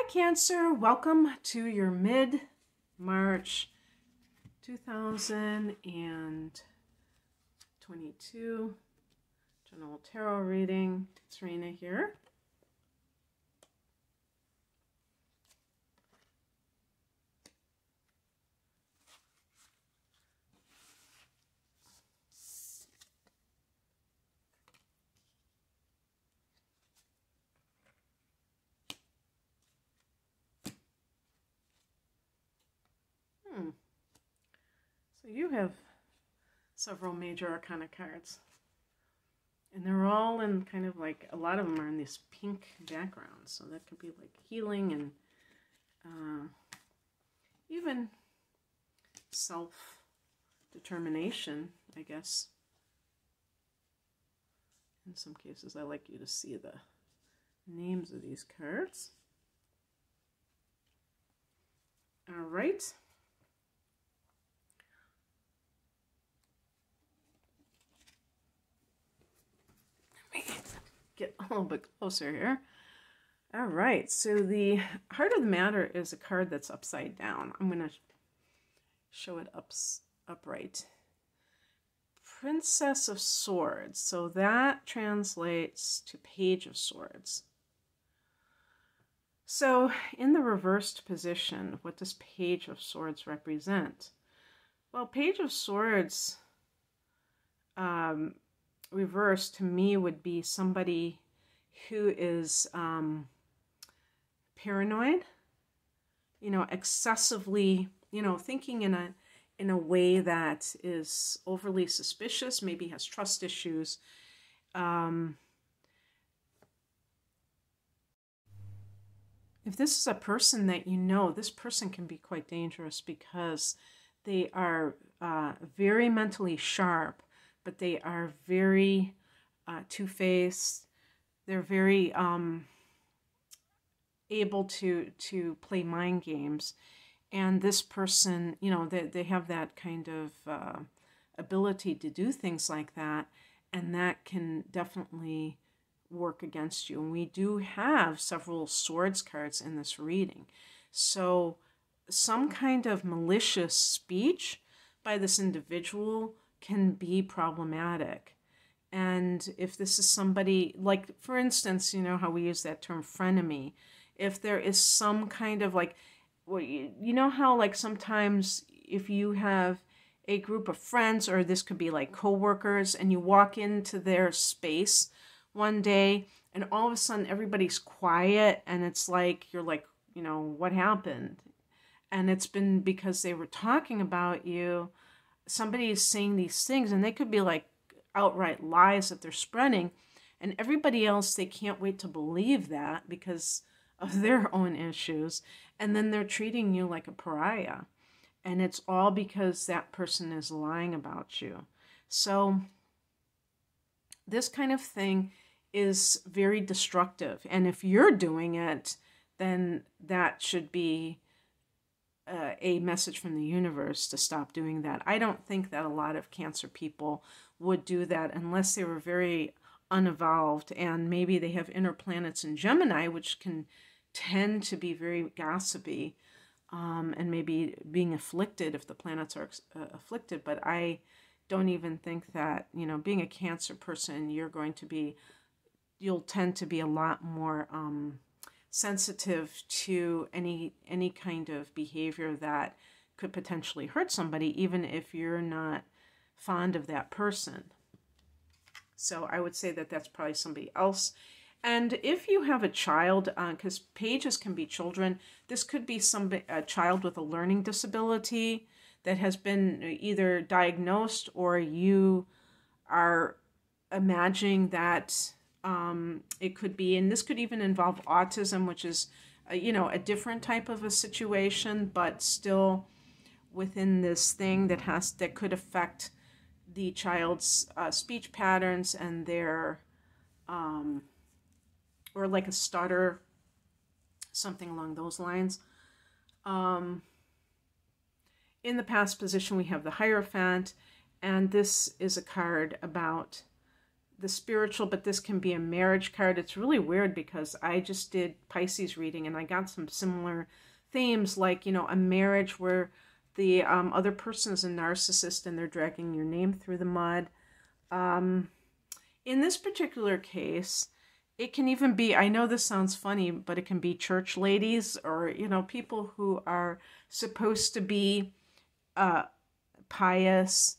Hi Cancer, welcome to your mid-March 2022 general tarot reading. Serena here. So you have several major arcana cards, and they're all in kind of like, a lot of them are in this pink background, so that could be like healing and even self-determination, I guess. In some cases, I like you to see the names of these cards. All right. Get a little bit closer here. All right, so the Heart of the Matter is a card that's upside down. I'm going to show it upright. Princess of Swords, so that translates to Page of Swords. So in the reversed position, what does Page of Swords represent? Well, Page of Swords reversed to me would be somebody who is paranoid, excessively, thinking in a way that is overly suspicious, maybe has trust issues. If this is a person that this person can be quite dangerous because they are very mentally sharp, but they are very two-faced. They're very able to play mind games. And this person, they have that kind of ability to do things like that, and that can definitely work against you. And we do have several swords cards in this reading. So some kind of malicious speech by this individual can be problematic. And if this is somebody, like, for instance, how we use that term frenemy, if there is some kind of like, well, how like sometimes if you have a group of friends, or this could be like coworkers, and you walk into their space one day and all of a sudden everybody's quiet, and it's like, you're like, what happened? And it's been because they were talking about you. Somebody is saying these things, and they could be like outright lies that they're spreading, and everybody else, they can't wait to believe that because of their own issues, and then they're treating you like a pariah, and it's all because that person is lying about you. So this kind of thing is very destructive, and if you're doing it, then that should be a message from the universe to stop doing that. I don't think that a lot of Cancer people would do that unless they were very unevolved, and maybe they have inner planets in Gemini, which can tend to be very gossipy, and maybe being afflicted if the planets are afflicted. But I don't even think that, being a Cancer person, you'll tend to be a lot more sensitive to any kind of behavior that could potentially hurt somebody, even if you're not fond of that person. So I would say that that's probably somebody else. And if you have a child, because pages can be children, this could be a child with a learning disability that has been either diagnosed, or you are imagining that it could be, and this could even involve autism, which is, a different type of a situation, but still within this thing that could affect the child's speech patterns and their, or like a stutter, something along those lines. In the past position, we have the Hierophant, and this is a card about the spiritual, but this can be a marriage card. It's really weird because I just did Pisces reading and I got some similar themes, like, a marriage where the other person is a narcissist and they're dragging your name through the mud. In this particular case, it can even be, I know this sounds funny, but it can be church ladies or, people who are supposed to be pious,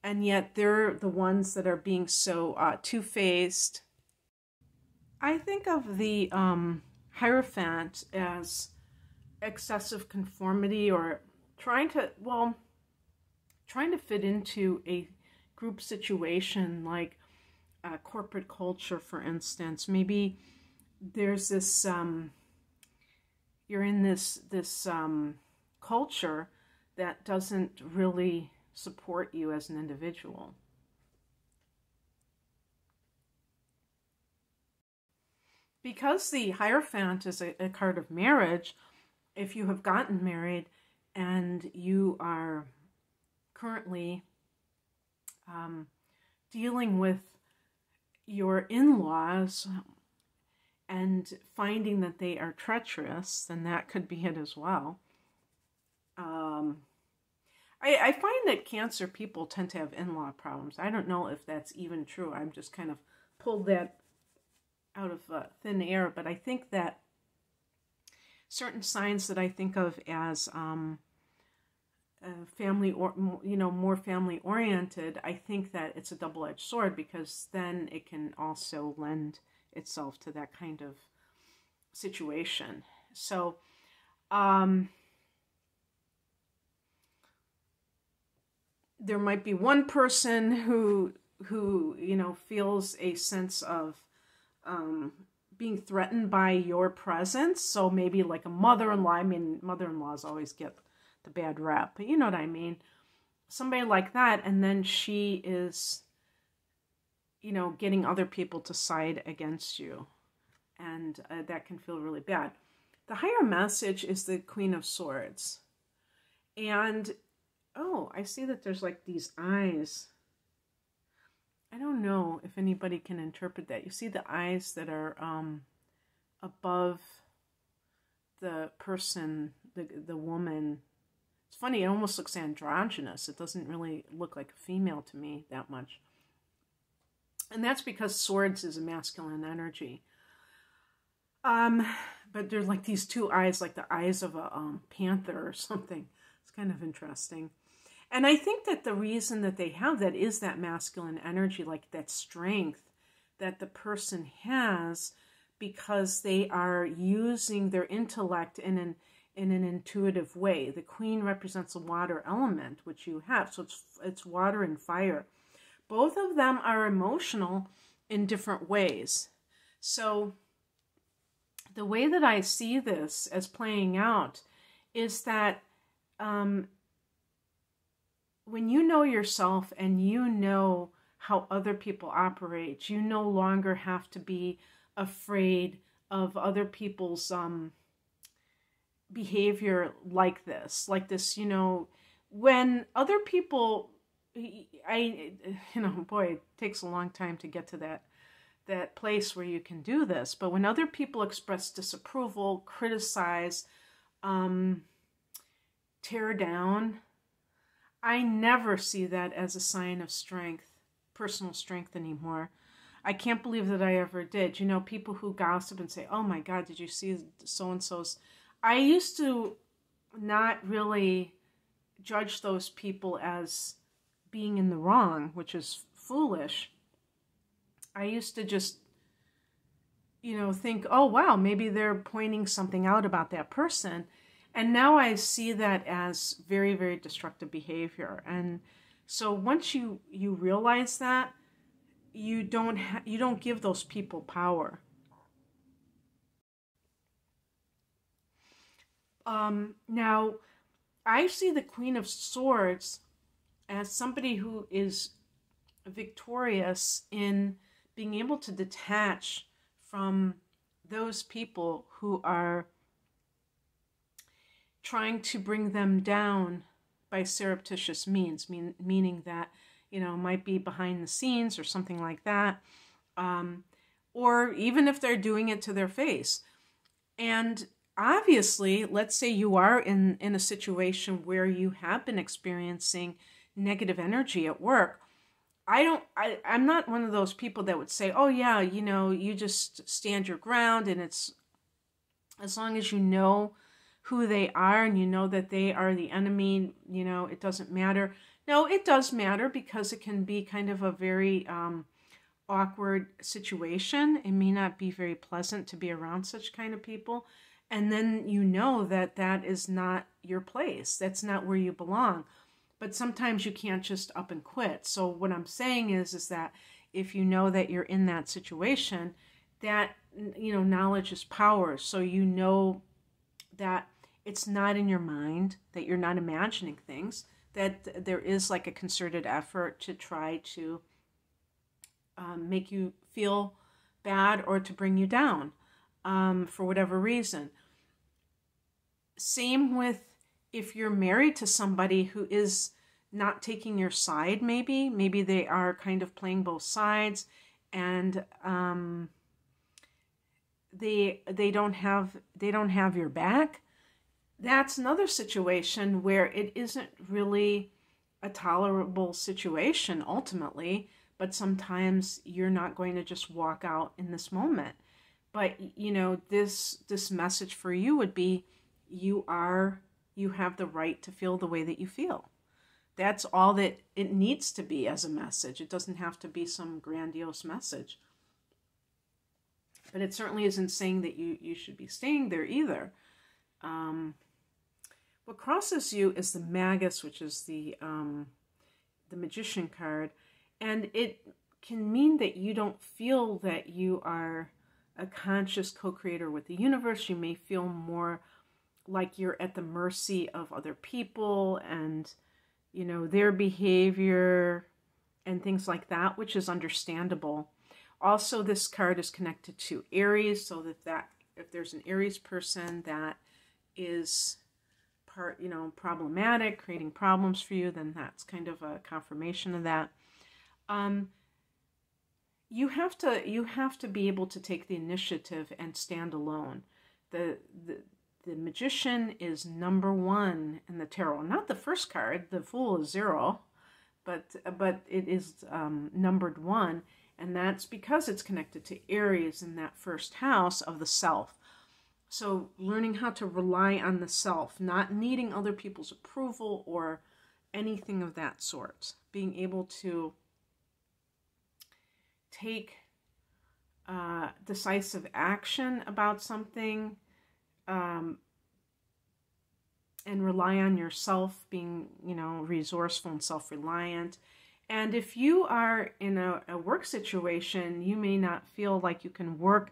and yet they're the ones that are being so two-faced. I think of the Hierophant as excessive conformity, or trying to fit into a group situation, like corporate culture, for instance. Maybe there's this, you're in this culture that doesn't really support you as an individual. Because the Hierophant is a card of marriage, if you have gotten married and you are currently dealing with your in-laws and finding that they are treacherous, then that could be it as well. I find that Cancer people tend to have in-law problems. I don't know if that's even true. I'm just kind of pulled that out of thin air, but I think that certain signs that I think of as family, or more family oriented, I think that it's a double-edged sword, because then it can also lend itself to that kind of situation. So there might be one person who feels a sense of being threatened by your presence. So maybe like a mother-in-law. I mean, mother-in-laws always get the bad rap, but you know what I mean. Somebody like that, and then she is, getting other people to side against you, and that can feel really bad. The higher message is the Queen of Swords, and I see that there's like these eyes. I don't know if anybody can interpret that. You see the eyes that are above the person, the woman. It's funny, it almost looks androgynous. It doesn't really look like a female to me that much. And that's because swords is a masculine energy. But there's like these two eyes, like the eyes of a panther or something. It's kind of interesting. And I think that the reason that they have that is that masculine energy, like that strength that the person has, because they are using their intellect in an intuitive way. The Queen represents the water element, which you have. So it's water and fire. Both of them are emotional in different ways. So the way that I see this as playing out is that when you know yourself and you know how other people operate, you no longer have to be afraid of other people's behavior like this, when other people, boy, it takes a long time to get to that place where you can do this, but when other people express disapproval, criticize, tear down, I never see that as a sign of strength, personal strength anymore. I can't believe that I ever did. People who gossip and say, oh my God, did you see so-and-so's? I used to not really judge those people as being in the wrong, which is foolish. I used to just, think, oh wow, maybe they're pointing something out about that person. And now I see that as very, very destructive behavior. And so once you realize that, you don't give those people power. Now, I see the Queen of Swords as somebody who is victorious in being able to detach from those people who are trying to bring them down by surreptitious means, meaning that might be behind the scenes or something like that. Or even if they're doing it to their face. And obviously, let's say you are in a situation where you have been experiencing negative energy at work. I'm not one of those people that would say, oh yeah, you just stand your ground, and it's, as long as you know who they are and you know that they are the enemy, it doesn't matter. No, it does matter, because it can be kind of a very awkward situation. It may not be very pleasant to be around such kind of people. And then that is not your place. That's not where you belong. But sometimes you can't just up and quit. So what I'm saying is that if you know that you're in that situation, that, knowledge is power. So you know that it's not in your mind, that you're not imagining things, that there is like a concerted effort to try to make you feel bad or to bring you down for whatever reason. Same with if you're married to somebody who is not taking your side, maybe they are kind of playing both sides, and they don't have your back. That's another situation where it isn't really a tolerable situation ultimately, but sometimes you're not going to just walk out in this moment. But this message for you would be, you have the right to feel the way that you feel. That's all that it needs to be as a message. It doesn't have to be some grandiose message. But it certainly isn't saying that you should be staying there either. What crosses you is the Magus, which is the Magician card. And it can mean that you don't feel that you are a conscious co-creator with the universe. You may feel more like you're at the mercy of other people and, their behavior and things like that, which is understandable. Also, this card is connected to Aries, so that if there's an Aries person that is problematic, creating problems for you, then that's kind of a confirmation of that. You have to be able to take the initiative and stand alone. The Magician is number 1 in the tarot. Not the first card. The Fool is 0, but it is numbered 1, and that's because it's connected to Aries in that first house of the self. So learning how to rely on the self, not needing other people's approval or anything of that sort. Being able to take decisive action about something, and rely on yourself, being, resourceful and self-reliant. And if you are in a work situation, you may not feel like you can work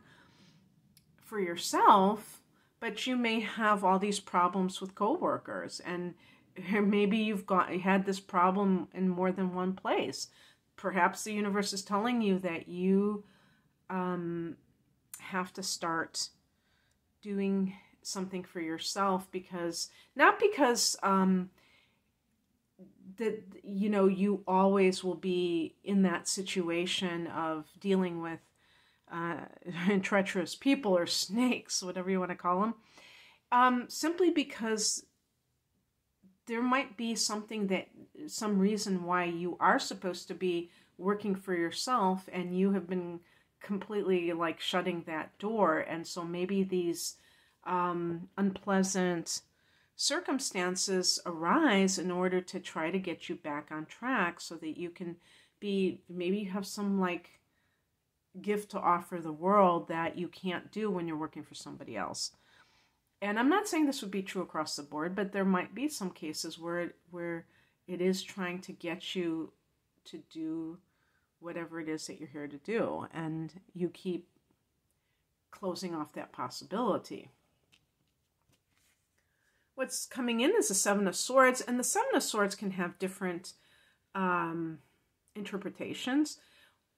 for yourself, but you may have all these problems with coworkers, and maybe you've had this problem in more than one place. Perhaps the universe is telling you that you have to start doing something for yourself, not because that you always will be in that situation of dealing with treacherous people or snakes, whatever you want to call them, simply because there might be some reason why you are supposed to be working for yourself, and you have been completely shutting that door. And so maybe these unpleasant circumstances arise in order to try to get you back on track, so that you can maybe you have some gift to offer the world that you can't do when you're working for somebody else. And I'm not saying this would be true across the board, but there might be some cases where it is trying to get you to do whatever it is that you're here to do, and you keep closing off that possibility. What's coming in is the Seven of Swords, and the Seven of Swords can have different interpretations,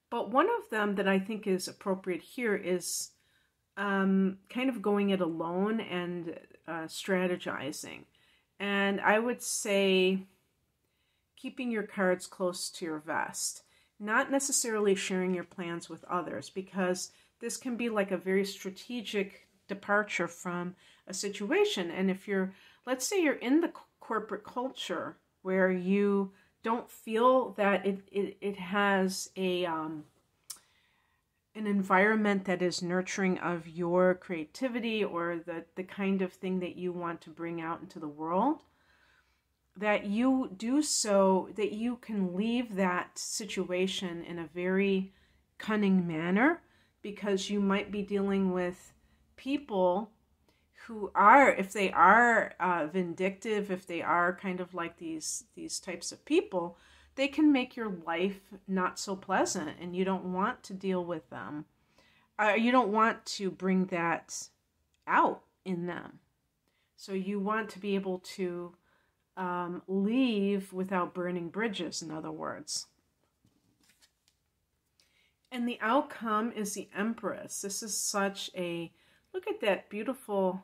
but one of them that I think is appropriate here is kind of going it alone and strategizing. And I would say keeping your cards close to your vest, not necessarily sharing your plans with others, because this can be like a very strategic departure from a situation. And if you're, let's say you're in the corporate culture where you don't feel that it has an environment that is nurturing of your creativity or the kind of thing that you want to bring out into the world, that you do so, that you can leave that situation in a very cunning manner, because you might be dealing with people who are, if they are vindictive, if they are kind of like these types of people, they can make your life not so pleasant, and you don't want to deal with them. You don't want to bring that out in them. So you want to be able to leave without burning bridges, in other words. And the outcome is the Empress. This is such a, look at that beautiful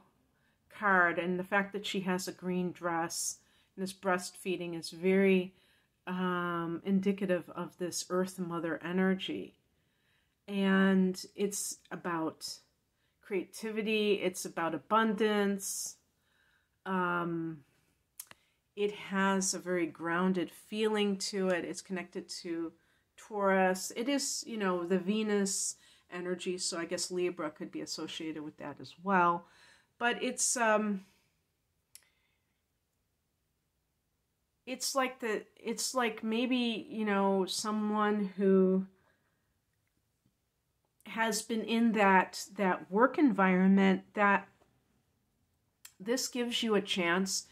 card, and the fact that she has a green dress and is breastfeeding is very indicative of this Earth Mother energy. And it's about creativity, it's about abundance. It has a very grounded feeling to it. It's connected to Taurus. It is, you know, the Venus energy, so I guess Libra could be associated with that as well. But it's like maybe, you know, someone who has been in that work environment, that this gives you a chance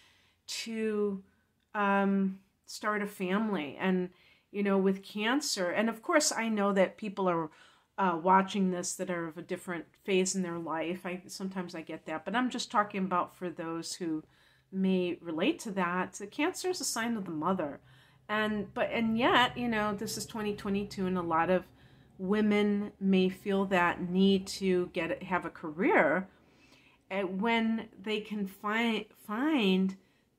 to start a family. And, you know, with Cancer, and of course I know that people are watching this that are of a different phase in their life. Sometimes I get that, but I'm just talking about for those who may relate to that. Cancer is a sign of the mother, and yet, you know, this is 2022, and a lot of women may feel that need to have a career, when they can find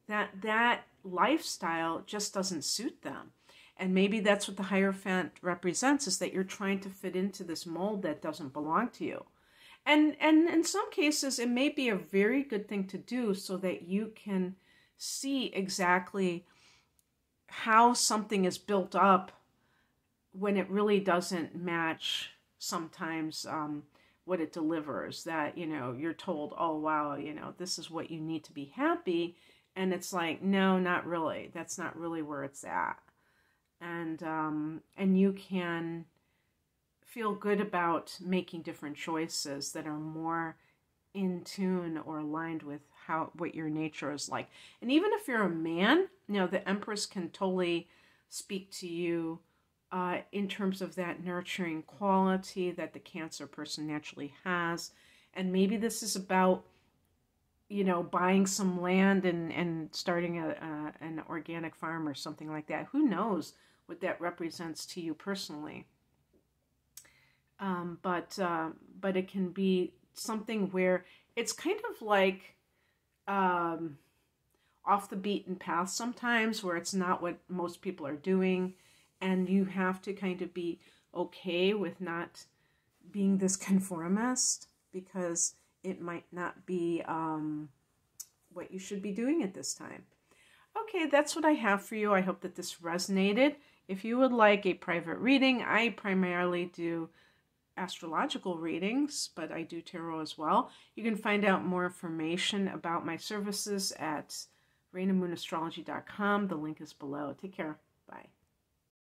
that lifestyle just doesn't suit them. And maybe that's what the Hierophant represents, is that you're trying to fit into this mold that doesn't belong to you. And in some cases, it may be a very good thing to do, so that you can see exactly how something is built up when it really doesn't match sometimes what it delivers. That, you know, you're told, oh, wow, you know, this is what you need to be happy. And it's like, no, not really. That's not really where it's at. And you can feel good about making different choices that are more in tune or aligned with what your nature is like. And even if you're a man, you know, the Empress can totally speak to you in terms of that nurturing quality that the Cancer person naturally has. And maybe this is about, you know, buying some land and starting an organic farm or something like that. Who knows what that represents to you personally? But it can be something where it's kind of like off the beaten path sometimes, where it's not what most people are doing, and you have to kind of be okay with not being this conformist, because it might not be what you should be doing at this time. Okay, that's what I have for you. I hope that this resonated. If you would like a private reading, I primarily do astrological readings, but I do tarot as well. You can find out more information about my services at rainamoonastrology.com. The link is below. Take care. Bye.